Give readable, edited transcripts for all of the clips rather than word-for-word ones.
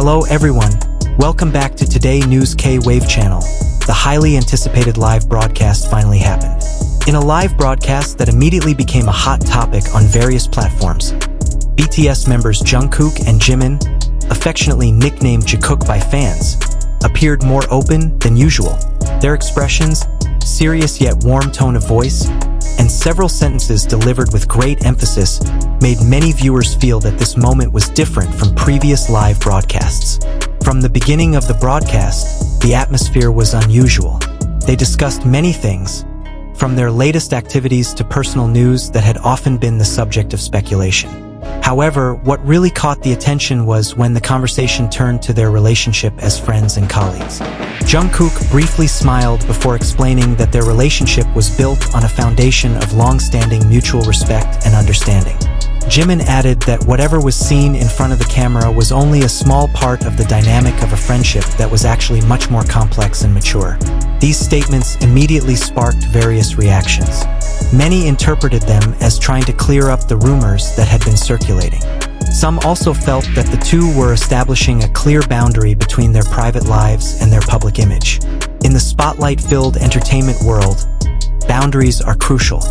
Hello everyone, welcome back to Today News K-Wave channel. The highly anticipated live broadcast finally happened. In a live broadcast that immediately became a hot topic on various platforms, BTS members Jungkook and Jimin, affectionately nicknamed Jikook by fans, appeared more open than usual. Their expressions, serious yet warm tone of voice, and several sentences delivered with great emphasis made many viewers feel that this moment was different from previous live broadcasts. From the beginning of the broadcast, the atmosphere was unusual. They discussed many things, from their latest activities to personal news that had often been the subject of speculation. However, what really caught the attention was when the conversation turned to their relationship as friends and colleagues. Jungkook briefly smiled before explaining that their relationship was built on a foundation of long-standing mutual respect and understanding. Jimin added that whatever was seen in front of the camera was only a small part of the dynamic of a friendship that was actually much more complex and mature. These statements immediately sparked various reactions. Many interpreted them as trying to clear up the rumors that had been circulating. Some also felt that the two were establishing a clear boundary between their private lives and their public image. In the spotlight-filled entertainment world, boundaries are crucial.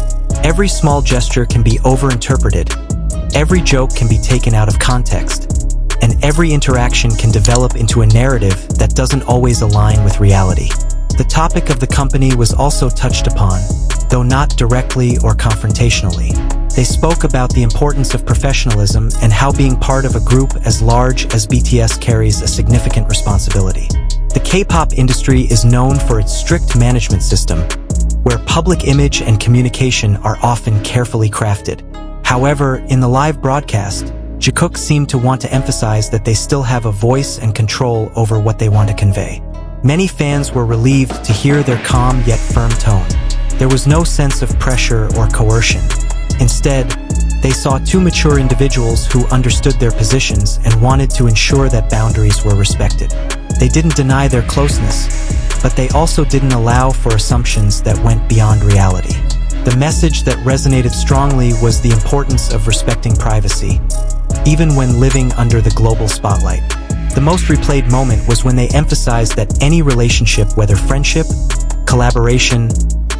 Every small gesture can be overinterpreted, every joke can be taken out of context, and every interaction can develop into a narrative that doesn't always align with reality. The topic of the company was also touched upon, though not directly or confrontationally. They spoke about the importance of professionalism and how being part of a group as large as BTS carries a significant responsibility. The K-pop industry is known for its strict management system, where public image and communication are often carefully crafted. However, in the live broadcast, Jakook seemed to want to emphasize that they still have a voice and control over what they want to convey. Many fans were relieved to hear their calm yet firm tone. There was no sense of pressure or coercion. Instead, they saw two mature individuals who understood their positions and wanted to ensure that boundaries were respected. They didn't deny their closeness, but they also didn't allow for assumptions that went beyond reality. The message that resonated strongly was the importance of respecting privacy, even when living under the global spotlight. The most replayed moment was when they emphasized that any relationship, whether friendship, collaboration,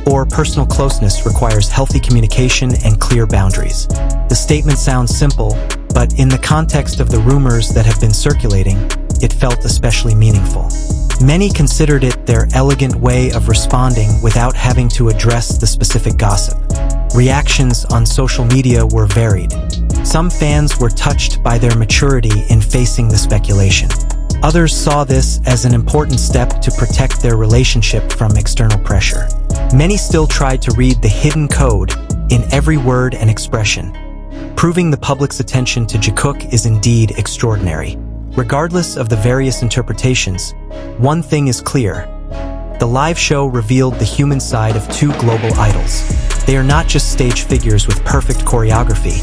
or personal closeness, requires healthy communication and clear boundaries. The statement sounds simple, but in the context of the rumors that have been circulating, it felt especially meaningful. Many considered it their elegant way of responding without having to address the specific gossip. Reactions on social media were varied. Some fans were touched by their maturity in facing the speculation. Others saw this as an important step to protect their relationship from external pressure. Many still tried to read the hidden code in every word and expression. Proving the public's attention to Jakook is indeed extraordinary. Regardless of the various interpretations, one thing is clear. The live show revealed the human side of two global idols. They are not just stage figures with perfect choreography,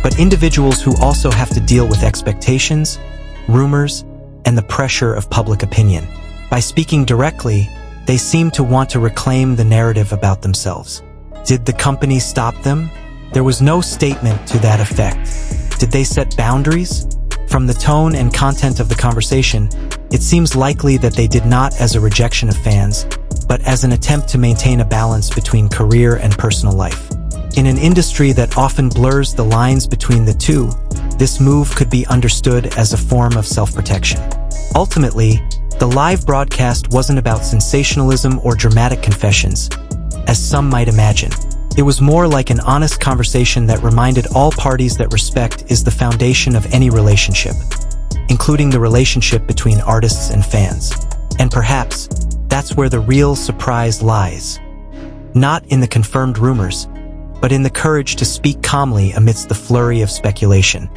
but individuals who also have to deal with expectations, rumors, and the pressure of public opinion. By speaking directly, they seem to want to reclaim the narrative about themselves. Did the company stop them? There was no statement to that effect. Did they set boundaries? From the tone and content of the conversation, it seems likely that they did not as a rejection of fans, but as an attempt to maintain a balance between career and personal life. In an industry that often blurs the lines between the two, this move could be understood as a form of self-protection. Ultimately, the live broadcast wasn't about sensationalism or dramatic confessions, as some might imagine. It was more like an honest conversation that reminded all parties that respect is the foundation of any relationship, including the relationship between artists and fans. And perhaps, that's where the real surprise lies. Not in the confirmed rumors, but in the courage to speak calmly amidst the flurry of speculation.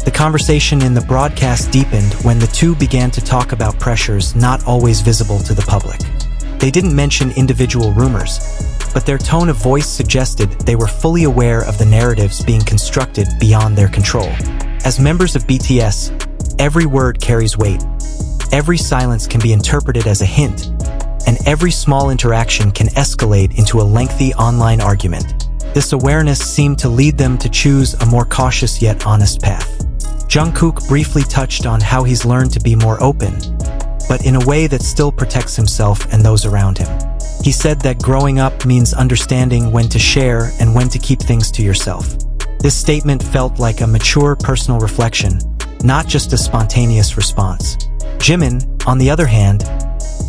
The conversation in the broadcast deepened when the two began to talk about pressures not always visible to the public. They didn't mention individual rumors, but their tone of voice suggested they were fully aware of the narratives being constructed beyond their control. As members of BTS, Every word carries weight. Every silence can be interpreted as a hint, and every small interaction can escalate into a lengthy online argument. This awareness seemed to lead them to choose a more cautious yet honest path. Jungkook briefly touched on how he's learned to be more open, but in a way that still protects himself and those around him. He said that growing up means understanding when to share and when to keep things to yourself. This statement felt like a mature personal reflection, not just a spontaneous response. Jimin, on the other hand,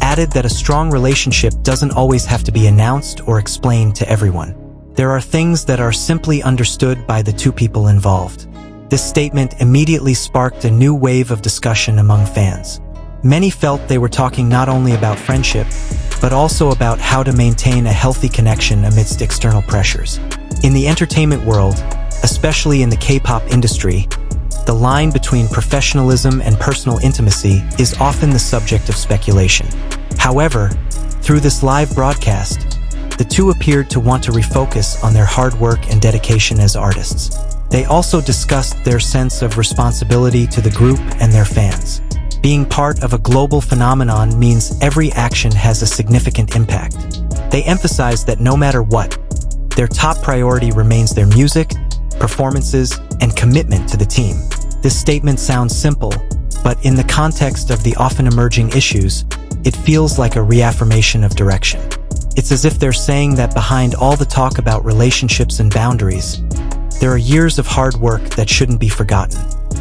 added that a strong relationship doesn't always have to be announced or explained to everyone. There are things that are simply understood by the two people involved. This statement immediately sparked a new wave of discussion among fans. Many felt they were talking not only about friendship, but also about how to maintain a healthy connection amidst external pressures. In the entertainment world, especially in the K-pop industry, the line between professionalism and personal intimacy is often the subject of speculation. However, through this live broadcast, the two appeared to want to refocus on their hard work and dedication as artists. They also discussed their sense of responsibility to the group and their fans. Being part of a global phenomenon means every action has a significant impact. They emphasized that no matter what, their top priority remains their music, performances, and commitment to the team. This statement sounds simple, but in the context of the often emerging issues, it feels like a reaffirmation of direction. It's as if they're saying that behind all the talk about relationships and boundaries, there are years of hard work that shouldn't be forgotten.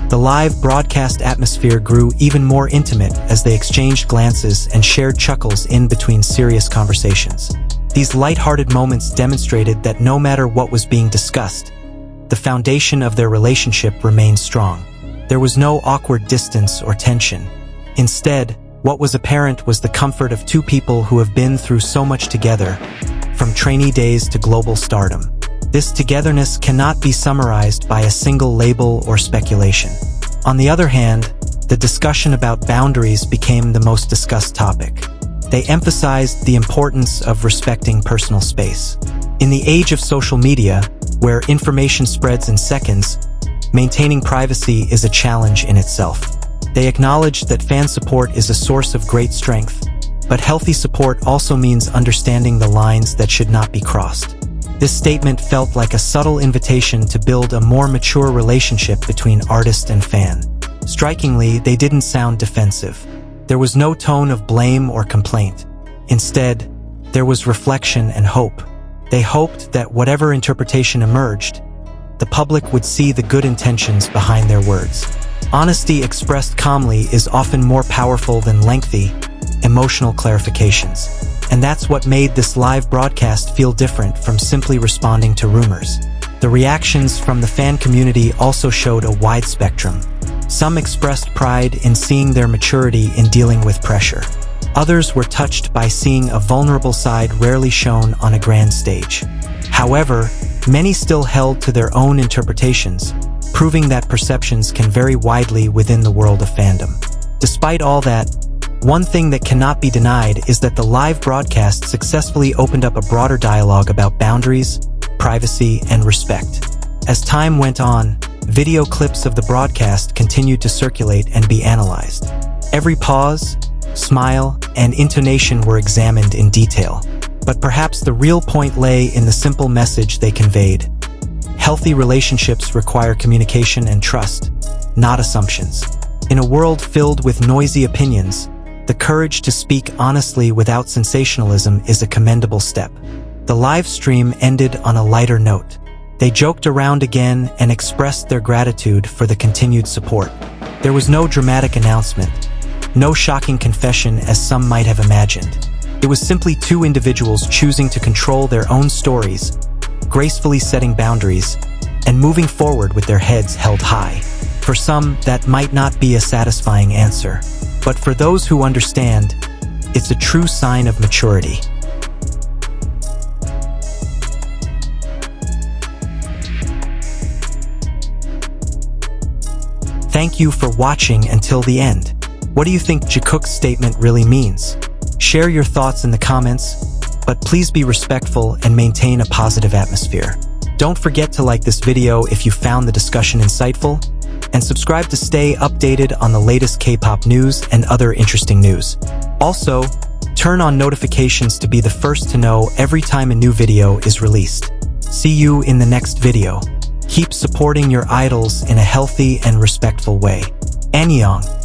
The live broadcast atmosphere grew even more intimate as they exchanged glances and shared chuckles in between serious conversations. These light-hearted moments demonstrated that no matter what was being discussed, the foundation of their relationship remained strong. There was no awkward distance or tension. Instead, what was apparent was the comfort of two people who have been through so much together, from trainee days to global stardom. This togetherness cannot be summarized by a single label or speculation. On the other hand, the discussion about boundaries became the most discussed topic. They emphasized the importance of respecting personal space. In the age of social media, where information spreads in seconds, maintaining privacy is a challenge in itself. They acknowledged that fan support is a source of great strength, but healthy support also means understanding the lines that should not be crossed. This statement felt like a subtle invitation to build a more mature relationship between artist and fan. Strikingly, they didn't sound defensive. There was no tone of blame or complaint. Instead, there was reflection and hope. They hoped that whatever interpretation emerged, the public would see the good intentions behind their words. Honesty expressed calmly is often more powerful than lengthy, emotional clarifications. And that's what made this live broadcast feel different from simply responding to rumors. The reactions from the fan community also showed a wide spectrum. Some expressed pride in seeing their maturity in dealing with pressure. Others were touched by seeing a vulnerable side rarely shown on a grand stage. However, many still held to their own interpretations, proving that perceptions can vary widely within the world of fandom. Despite all that, one thing that cannot be denied is that the live broadcast successfully opened up a broader dialogue about boundaries, privacy, and respect. As time went on, video clips of the broadcast continued to circulate and be analyzed. Every pause, smile, and intonation were examined in detail. But perhaps the real point lay in the simple message they conveyed. Healthy relationships require communication and trust, not assumptions. In a world filled with noisy opinions, the courage to speak honestly without sensationalism is a commendable step. The live stream ended on a lighter note. They joked around again and expressed their gratitude for the continued support. There was no dramatic announcement, no shocking confession as some might have imagined. It was simply two individuals choosing to control their own stories, gracefully setting boundaries, and moving forward with their heads held high. For some, that might not be a satisfying answer, but for those who understand, it's a true sign of maturity. Thank you for watching until the end. What do you think Jakook's statement really means? Share your thoughts in the comments, but please be respectful and maintain a positive atmosphere. Don't forget to like this video if you found the discussion insightful, and subscribe to stay updated on the latest K-pop news and other interesting news. Also, turn on notifications to be the first to know every time a new video is released. See you in the next video. Keep supporting your idols in a healthy and respectful way. Annyeong.